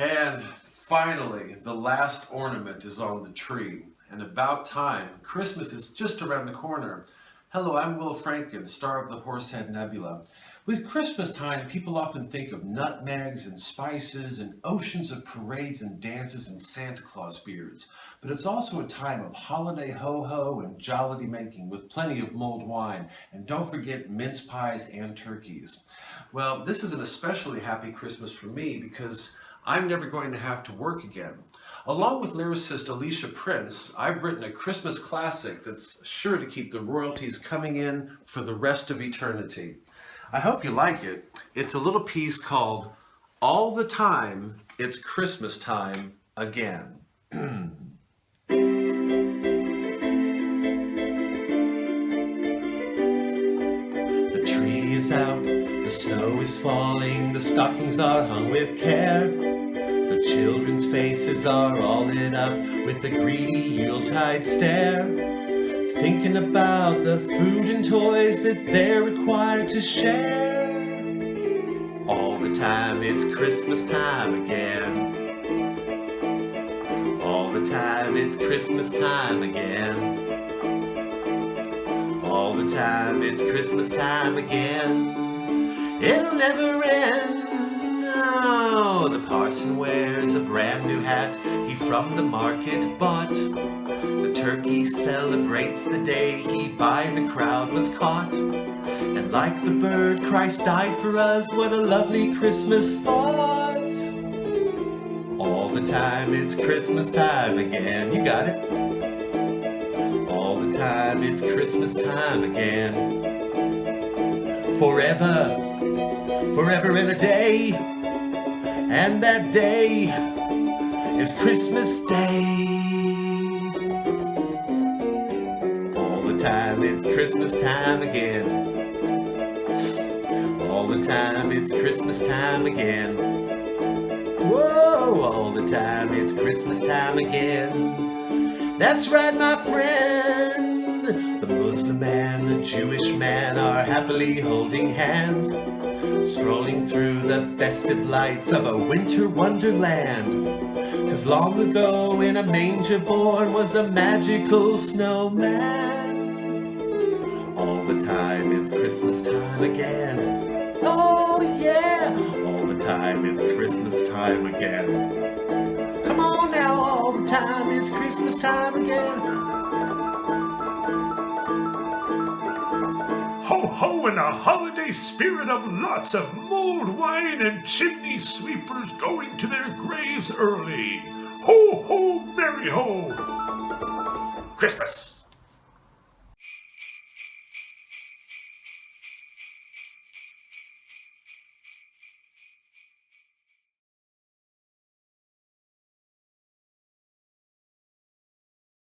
And finally, the last ornament is on the tree. And about time, Christmas is just around the corner. Hello, I'm Will Franken, star of the Horsehead Nebula. With Christmastime, people often think of nutmegs and spices and oceans of parades and dances and Santa Claus beards. But it's also a time of holiday ho-ho and jollity making with plenty of mulled wine. And don't forget mince pies and turkeys. Well, this is an especially happy Christmas for me because I'm never going to have to work again. Along with lyricist Alicia Prince, I've written a Christmas classic that's sure to keep the royalties coming in for the rest of eternity. I hope you like it. It's a little piece called All the Time It's Christmas Time Again. The tree is out, the snow is falling, the stockings are hung with care. The children's faces are all lit up with a greedy Yuletide stare, thinking about the food and toys that they're required to share. All the time it's Christmas time again. All the time it's Christmas time again. All the time it's Christmas time again. It'll never end. Oh, the parson wears a brand new hat he from the market bought. The turkey celebrates the day he by the crowd was caught. And like the bird, Christ died for us, what a lovely Christmas thought. All the time it's Christmas time again, you got it. All the time it's Christmas time again. Forever, forever and a day. And that day is Christmas Day. All the time it's Christmas time again. All the time it's Christmas time again. Whoa, all the time it's Christmas time again. That's right, my friend. The Muslim and the Jewish man are happily holding hands, strolling through the festive lights of a winter wonderland. 'Cause long ago in a manger born was a magical snowman. All the time it's Christmas time again. Oh yeah, all the time it's Christmas time again. Come on now, all the time it's Christmas time again. Ho ho in a holiday spirit of lots of mulled wine and chimney sweepers going to their graves early. Ho ho, merry ho! Christmas!